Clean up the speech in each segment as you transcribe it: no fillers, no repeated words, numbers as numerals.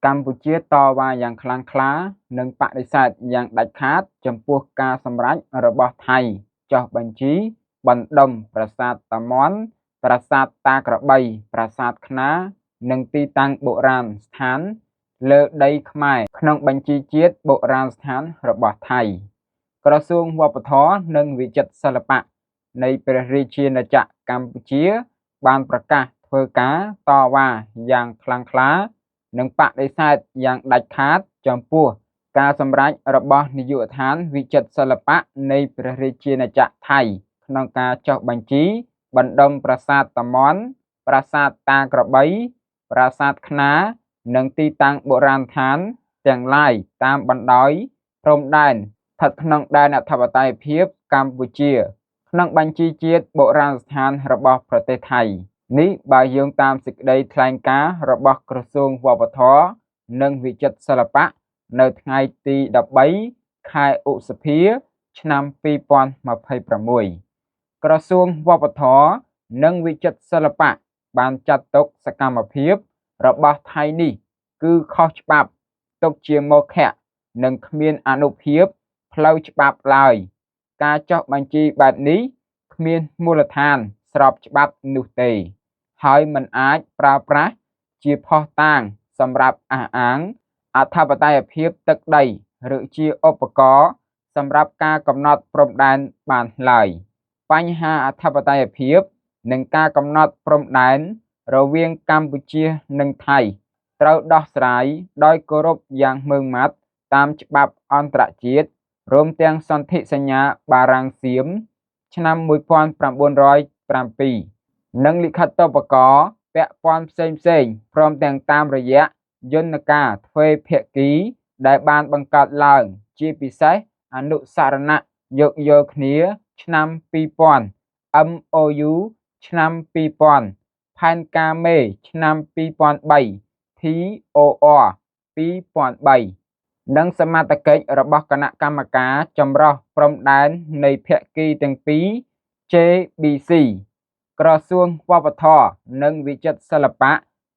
កម្ពុជាតវ៉ាយ៉ាងខ្លាំងក្លានិងបដិសេធយ៉ាងដាច់ខាតចំពោះការសម្រេចរបស់ថៃចុះបញ្ជីបណ្ដុំប្រាសាទតាមាន់ប្រាសាទតាក្របីប្រាសាទខ្នារនិងទីតាំងបុរាណស្ថានលើដីខ្មែរក្នុងបញ្ជីជាតិបុរាណស្ថានរបស់ថៃក្រសួងវប្បធម៌និងវិចិត្រសិល្បៈនៃព្រះរាជាណាចក្រកម្ពុជាបានប្រកាសធ្វើការតវ៉ាយ៉ាងខ្លាំងក្លានិងបដិសេធយ៉ាងដាច់ខាតចំពោះការសម្រេចរបស់នាយកដ្ឋានវិចិត្រសិល្បៈនៃព្រះរាជាណាចក្រថៃក្នុងការចុះបញ្ជីបណ្ដុំប្រាសាទតាមាន់ប្រាសាទតាក្របីប្រាសាទខ្នារនិងទីតាំងបុរាណដ្ឋានទាំងឡាយតាមបណ្ដោយព្រំដែនស្ថិតក្នុងដែនអធិបតេយ្យភាពកម្ពុជាក្នុងបញ្ជីជាតិបុរាណស្ថានរបស់ប្រទេសថៃនេះបើយោងតាមសេចក្តីថ្លែងការណ៍របស់ក្រសួងវប្បធម៌និងវិចិត្រសិល្បៈនៅថ្ងៃទី13ខែឧសភាឆ្នាំ2026ក្រសួងវប្បធម៌និងវិចិត្រសិល្បៈបានចាត់ទុកសកម្មភាពរបស់ថៃនេះគឺខុសច្បាប់ទុកជាមោឃៈនិងគ្មានអនុភាពផ្លូវច្បាប់ឡើយការចុះបញ្ជីបែបនេះគ្មានមូលដ្ឋានស្របច្បាប់នោះទេហើយមិនអាចប្រើប្រាស់ជាភស្តុតាងសម្រាប់អះអាងអធិបតេយ្យភាពទឹកដីឬជាឧបករណ៍សម្រាប់ការកំណត់ព្រំដែនបានឡើយបញ្ហាអធិបតេយ្យភាពនិងការកំណត់ព្រំដែនរវាងកម្ពុជានិងថៃត្រូវដោះស្រាយដោយគោរពយ៉ាងម៉ឺងម៉ាត់តាមច្បាប់អន្តរជាតិរួមទាំងសន្ធិសញ្ញាបារាំងសៀមឆ្នាំ1907និងលិខិតតុបករណ៍ពាក់ព័ន្ធផ្សេងព្រមទាំងតាមរយៈយន្តការទ្វេភាគីដែលបានបង្កើតឡើងជាពិសេសអនុសារណៈយោគយល់គ្នាឆ្នាំ2000 MOU ឆ្នាំ2000ផែនការមេឆ្នាំ2003 TOR 2003និងសមត្ថកិច្ចរបស់គណៈកម្មការចម្រុះព្រំដែននៃភាគីទាំងពីរ JBC ក្រសួងវប្បធម៌និងវិចិត្រសិល្បៈ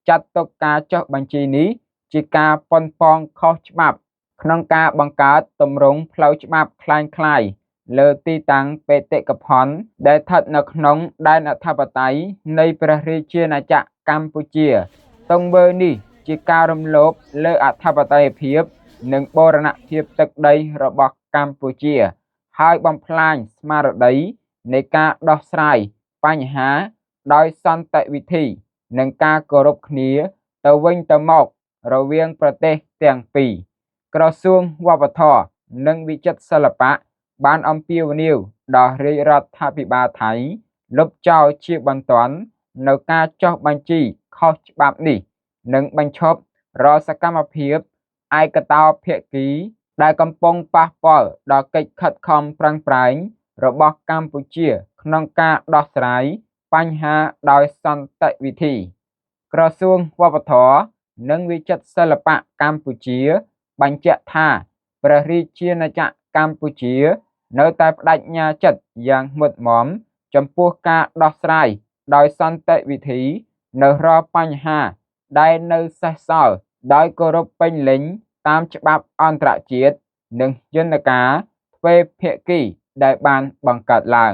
ចាត់ទុកការចុះបញ្ជីនេះជាការប៉ុនប៉ងខុសច្បាប់ក្នុងការបង្កើតទម្រង់ផ្លូវច្បាប់คล้ายៗលើទីតាំងបេតិកភណ្ឌដែលស្ថិតនៅក្នុងដែនអធិបតេយ្យនៃព្រះរាជាណាចក្រកម្ពុជាទង្វើនេះជាការរំលោភលើអធិបតេយ្យភាពនិងបូរណភាពទឹកដីរបស់កម្ពុជាហើយបំផ្លាញស្មារតីនៃការដោះស្រាយបញ្ហាដោយសន្តិវិធីនិងការគោរពគ្នាទៅវិញទៅមករវាងប្រទេសទាំងពីរក្រសួងវប្បធម៌និងវិចិត្រសិល្បៈបានអំពាវនាវដល់រាជរដ្ឋាភិបាលថៃលុបចោលជាបន្ទាន់នៅការចុះបញ្ជីខុសច្បាប់នេះនិងបញ្ឈប់រាល់សកម្មភាពឯកតោភាគីដែលកំពុងប៉ះពាល់ដល់កិច្ចខិតខំប្រឹងប្រែងរបស់កម្ពុជាក្នុងការដោះស្រាយបញ្ហាដោយសន្តិវិធីក្រសួងវប្បធម៌និងវិចិត្រសិល្បៈកម្ពុជាបញ្ជាក់ថាព្រះរាជាណាចក្រកម្ពុជានៅតែប្តេជ្ញាចិត្តយ៉ាងមុតមមចំពោះការដោះស្រាយដោយសន្តិវិធីនៅរាល់បញ្ហាដែលនៅសេសសល់ដោយគោរពពេញលេញតាមច្បាប់អន្តរជាតិនិងយន្តការទ្វេភាគីដែលបានបង្កើតឡើង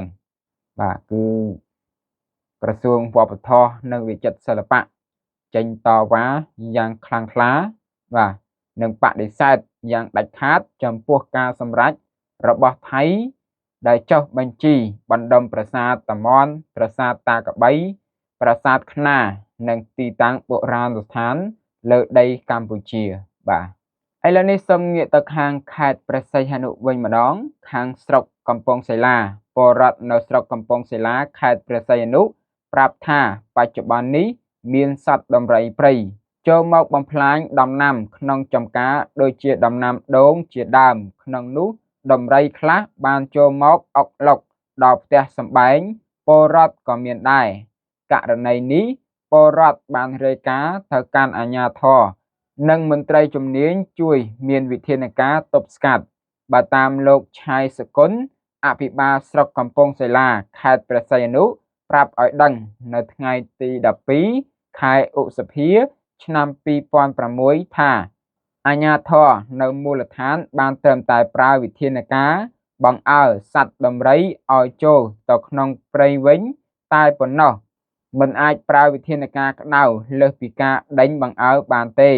បាទគឺក្រសួងវប្បធម៌និងវិចិត្រសិល្បៈចេញតវ៉ាយ៉ាងខ្លាំងក្លាបាទនិងបដិសេធយ៉ាងដាច់ខាតចំពោះការសម្រេចរបស់ថៃដែលចុះបញ្ជីបណ្ដុំប្រាសាទតាមាន់ប្រាសាទតាក្របីប្រាសាទខ្នារនិងទីតាំងបុរាណស្ថានលើដីកម្ពុជាបាទឥឡូវនេះសូមងាកទៅខាងខេត្តព្រះសីហនុវិញម្ដងខាងស្រុកកំពង់សីឡាពលរដ្ឋនៅស្រុកកំពង់សីឡាខេត្តព្រះសីហនុប្រាប់ថាបច្ចុប្បន្ននេះមានសត្វដំរីព្រៃចូលមកបំផ្លាញដំណាំក្នុងចំការដូចជាដំណាំដូងជាដើមក្នុងនោះដំរីខ្លះបានចូលមកអុកឡុកដល់ផ្ទះសម្បែងពលរដ្ឋក៏មានដែរករណីនេះពលរដ្ឋបានរាយការណ៍ទៅកាន់អាជ្ញាធរនិងមន្ត្រីជំនាញជួយមានវិធានការទប់ស្កាត់បើតាមលោកឆាយសកុនអភិបាលស្រុកកំពង់សីឡាខេត្តព្រះសីហនុប្រាប់ឲ្យដឹងនៅថ្ងៃទី12ខែឧសភា ឆ្នាំ2006ថាអាជ្ញាធរនៅមូលដ្ឋានបានត្រឹមតែប្រើវិធានការបង្អើសត្វដំរីឲ្យចូលទៅក្នុងព្រៃវិញតែប៉ុណ្ណោះមិនអាចប្រើវិធានការក្តៅលើសពីការដេញបង្អើបានទេ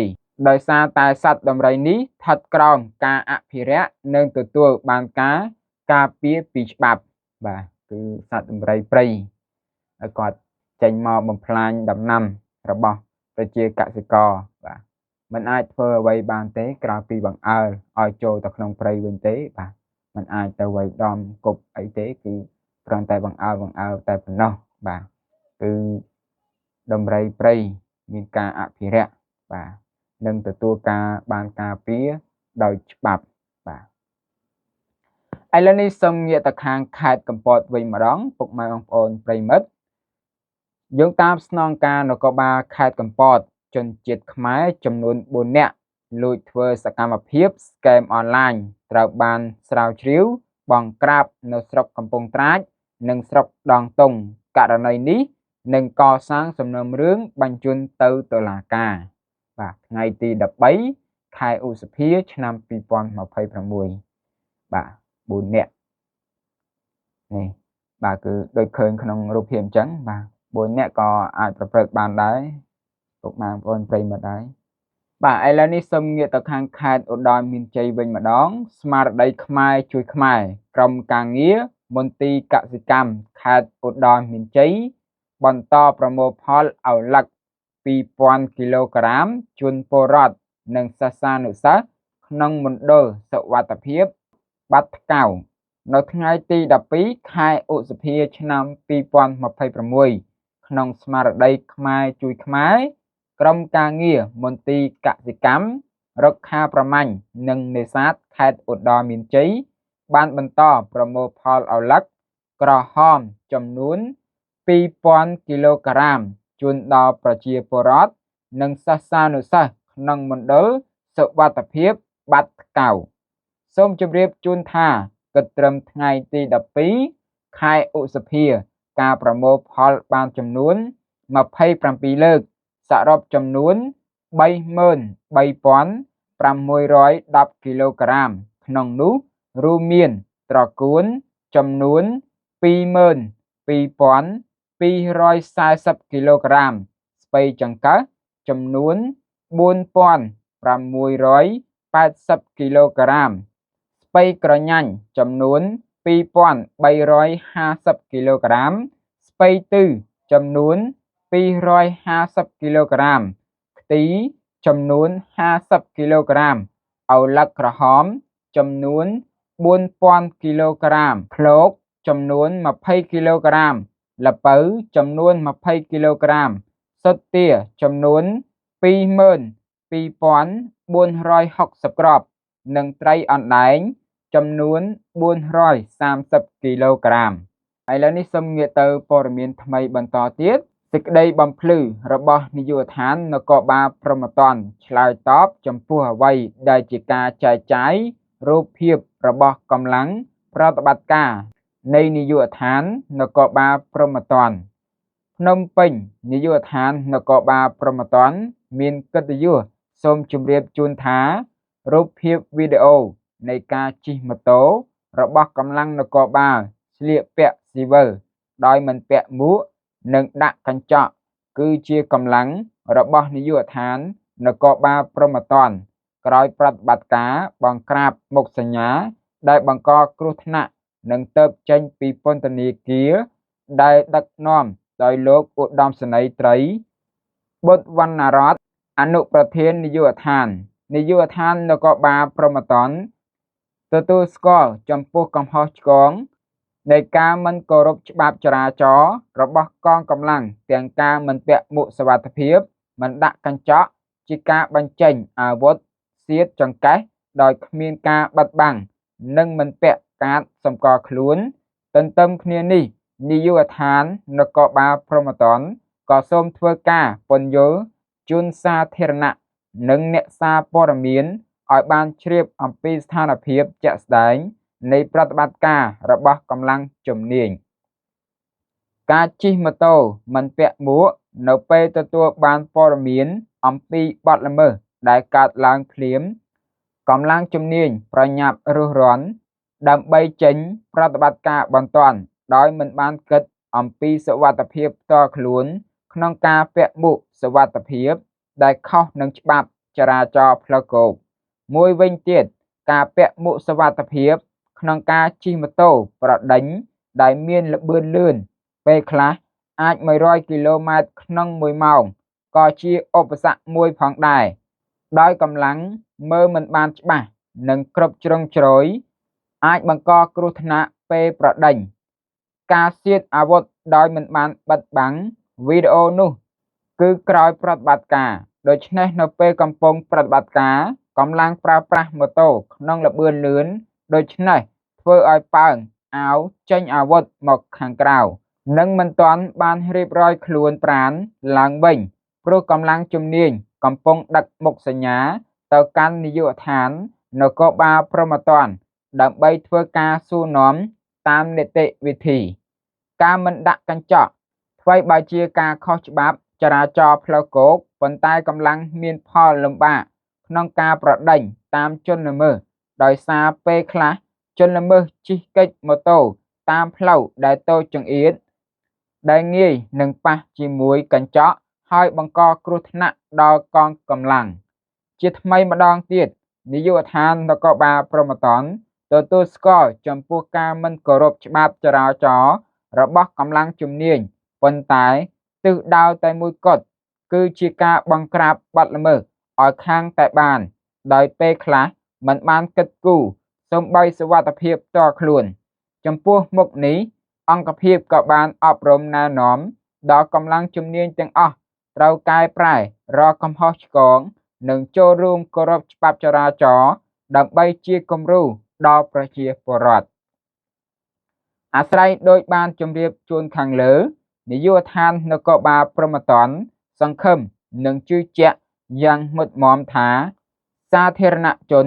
ដោយសារតែសត្វដំរីនេះស្ថិតក្រោមការអភិរក្សនិងទទួលបានការការពារពីច្បាប់បាទគឺសត្វដំរីព្រៃហើយគាត់ចេញមកបំផ្លាញដំណាំរបស់ប្រជាកសិករបាទមិនអាចធ្វើអ្វីបានទេក្រៅពីបង្អើឲ្យចូលទៅក្នុងព្រៃវិញទេបាទមិនអាចទៅវាយដំគប់អីទេគឺគ្រាន់តែបង្អើតែប៉ុណ្ណោះបាទគឺដំរីព្រៃមានការអភិរក្សបាទនិងទទួលបានការពារដោយច្បាប់បាទឥឡូវនេះសូមងាកទៅខាងខេត្តកំពតវិញម្ដងពុកម៉ែបងប្អូនប្រិមិត្តយោងតាមស្នងការនគរបាលខេត្តកំពតជនជាតិខ្មែរចំនួន4នាក់លួចធ្វើសកម្មភាពស្កេមអនឡាញត្រូវបានស្រាវជ្រាវបង្ក្រាបនៅស្រុកកំពង់ត្រាចនិងស្រុកដងតុងករណីនេះនឹងកសាងសំណុំរឿងបញ្ជូនទៅតុលាការបាទថ្ងៃទី13ខែឧសភាឆ្នាំ2026បាទ4នាក់នេះបាទគឺដូចឃើញក្នុងរូបភាពអញ្ចឹងបាទ4នាក់ក៏អាចប្រព្រឹត្តបានដែរពុកម៉ែបងប្អូនប្រិយមិត្តដែរបាទឥឡូវនេះសូមងាកទៅខាងខេត្តឧត្តរមានជ័យវិញម្ដងស្មារតីខ្មែរជួយខ្មែរក្រុមការងារមន្ទីរកសិកម្មខេត្តឧត្តរមានជ័យបន្តប្រមូលផលឪឡឹក 2000 គីឡូក្រាមជូនពលរដ្ឋនិងសិស្សានុសិស្សក្នុងមណ្ឌលសុវត្ថិភាពបាត់ថ្កៅនៅថ្ងៃទី12ខែឧសភាឆ្នាំ2026ក្នុងស្មារតីខ្មែរជួយខ្មែរក្រុមការងារមន្ទីរកសិកម្មរុក្ខាប្រមាញ់និងនេសាទខេត្តឧត្តរមានជ័យបានបន្តប្រមូលផលឪឡឹកក្រហមចំនួន 2000 គីឡូក្រាមជូនដល់ប្រជាពលរដ្ឋនិងសិស្សានុសិស្សក្នុងមណ្ឌលសុវត្ថិភាពបាត់ថ្កៅសូមជម្រាបជូនថាគិតត្រឹមថ្ងៃទី12ខែឧសភាការប្រមូលផលបានចំនួន27លើកសរុបចំនួន 33,610 គីឡូក្រាមក្នុងនោះរួមមានត្រកួនចំនួន 22,240 គីឡូក្រាមស្ពៃចង្កឹះចំនួន 4,680 គីឡូក្រាមស្ពៃក្រញាញ់ចំនួន 2,350 គីឡូក្រាមស្ពៃទឺចំនួន 250 គីឡូក្រាមខ្ទិចំនួន 50 គីឡូក្រាមឪឡឹកក្រហមចំនួន 4,000 គីឡូក្រាមឃ្លោកចំនួន 20 គីឡូក្រាមល្ពៅចំនួន 20 គីឡូក្រាមសុទ្ធទាចំនួន 22,460 គ្រាប់និងត្រីអណ្ដែងចំនួន 430 គីឡូក្រាមឥឡូវនេះសូមងាកទៅព័ត៌មានថ្មីបន្តទៀតសេចក្តីបំភ្លឺរបស់នាយកដ្ឋាននគរបាលព្រហ្មទណ្ឌឆ្លើយតបចំពោះអ្វីដែលជាការចែកចាយរូបភាពរបស់កម្លាំងប្រតិបត្តិការនៃនាយកដ្ឋាននគរបាលព្រហ្មទណ្ឌភ្នំពេញនាយកដ្ឋាននគរបាលព្រហ្មទណ្ឌមានកិត្តិយសសូមជម្រាបជូនថារូបភាពវីដេអូនៃការជិះម៉ូតូរបស់កម្លាំងនគរបាលស្លៀកពាក់ស៊ីវិលដោយមិនពាក់មួកនិងដាក់កញ្ចក់គឺជាកម្លាំងរបស់នាយកដ្ឋាននគរបាលព្រហ្មទណ្ឌក្រោយប្រតិបត្តិការបង្ក្រាបមុខសញ្ញាដែលបង្កគ្រោះថ្នាក់និងទើបចេញពីពន្ធនាគារដែលដឹកនាំដោយលោកឧត្តមសេនីយ៍ត្រីបុត្រវណ្ណរតន៍អនុប្រធាននាយកដ្ឋាននគរបាលព្រហ្មទណ្ឌទទួលស្គាល់ចំពោះកំហុសឆ្គងនៃការមិនគោរពច្បាប់ចរាចរណ៍របស់កងកម្លាំងទាំងការមិនពាក់មួកសុវត្ថិភាពមិនដាក់កញ្ចក់ជាការបញ្ចេញអាវុធសៀតចង្កេះដោយគ្មានការបិទបាំងនិងមិនពាក់កាតសម្គាល់ខ្លួនទន្ទឹមគ្នានេះនាយកដ្ឋាននគរបាលព្រហ្មទណ្ឌក៏សូមធ្វើការពន្យល់ជូនសាធារណៈនិងអ្នកសារព័ត៌មានឲ្យបានជ្រាបអំពីស្ថានភាពជាក់ស្ដែងនៃប្រតិបត្តិការរបស់កម្លាំងជំនាញការជិះម៉ូតូមិនពាក់មួកនៅពេលទទួលបានព័ត៌មាន អំពីបទល្មើសដែលកើតឡើងភ្លាមកម្លាំងជំនាញប្រញាប់រុះរាន់ដើម្បីចេញប្រតិបត្តិការបន្ទាន់ដោយមិនបានគិតអំពីសុវត្ថិភាពផ្ទាល់ខ្លួនក្នុងការពាក់មួកសុវត្ថិភាពដែលខុសនឹងច្បាប់ចរាចរណ៍ផ្លូវគោកមួយវិញទៀតការពាក់មួកសុវត្ថិភាពក្នុងការជិះម៉ូតូប្រដេញដែលមានល្បឿនលឿនពេលខ្លះអាច100គីឡូម៉ែត្រក្នុង1ម៉ោងក៏ជាឧបសគ្គមួយផងដែរដោយកម្លាំងមើលមិនបានច្បាស់និងគ្រប់ជ្រុងជ្រោយអាចបង្កគ្រោះថ្នាក់ពេលប្រដេញការសៀតអាវុធដោយមិនបានបិទបាំងវីដេអូនោះគឺក្រោយប្រតិបត្តិការដូច្នេះនៅពេលកំពុងប្រតិបត្តិការកម្លាំងប្រើប្រាស់ម៉ូតូក្នុងល្បឿនលឿនដូច្នេះធ្វើឲ្យប៉ើងអាវចេញអាវុធមកខាងក្រៅនិងមិនទាន់បានរៀបរយខ្លួនប្រាណឡើងវិញព្រោះកម្លាំងជំនាញកំពុងដឹកមុខសញ្ញាទៅកាន់នាយកដ្ឋាននគរបាលព្រហ្មទណ្ឌដើម្បីធ្វើការសួរនាំតាមនីតិវិធីការមិនដាក់កញ្ចក់ថ្មីបើជាការខុសច្បាប់ចរាចរណ៍ផ្លូវគោកប៉ុន្តែកម្លាំងមានផលលំបាកក្នុងការប្រដេញតាមជនល្មើសដោយសារពេលខ្លះជនល្មើសជិះកិច្ចម៉ូតូតាមផ្លូវដែលតូចចង្អៀតដែលងាយនឹងប៉ះជាមួយកញ្ចក់ហើយបង្កគ្រោះថ្នាក់ដល់កងកម្លាំងជាថ្មីម្ដងទៀតនាយកដ្ឋាននគរបាលព្រហ្មទណ្ឌទទួលស្គាល់ចំពោះការមិនគោរពច្បាប់ចរាចរណ៍របស់កម្លាំងជំនាញប៉ុន្តែទិសដៅតែមួយគត់គឺជាការបង្ក្រាបបទល្មើសឲ្យខាងតែបានដោយពេលខ្លះមិនបានគិតគូរសូម្បីសុវត្ថិភាពផ្ទាល់ខ្លួនចំពោះមុខនេះអង្គភាពក៏បានអប់រំណែនាំដល់កម្លាំងជំនាញទាំងអស់ត្រូវកែប្រែរាល់កំហុសឆ្គងនិងចូលរួមគោរពច្បាប់ចរាចរណ៍ដើម្បីជាគំរូដល់ប្រជាពលរដ្ឋអាស្រ័យដោយបានជម្រាបជូនខាងលើនាយកដ្ឋាននគរបាលព្រហ្មទណ្ឌសង្ឃឹមនិងជឿជាក់យ៉ាងមុតមមថាសាធារណជន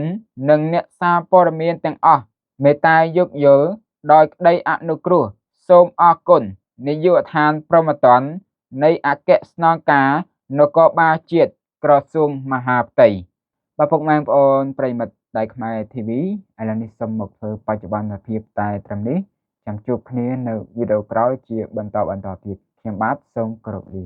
និងអ្នកសារព័ត៌មានទាំងអស់មេត្តាយោគយល់ដោយក្តីអនុគ្រោះសូមអរគុណនាយកដ្ឋានព្រហ្មទណ្ឌនៃអគ្គស្នងការនគរបាលជាតិក្រសួងមហាផ្ទៃបាទពុកម៉ែបងប្អូនប្រិមិត្តដៃខ្មែរ TV ឥឡូវនេះសូមមកធ្វើបច្ចុប្បន្នភាពតែត្រឹមនេះចាំជួបគ្នានៅវីដេអូក្រោយជាបន្តទៀតខ្ញុំបាទសូមគោរពលា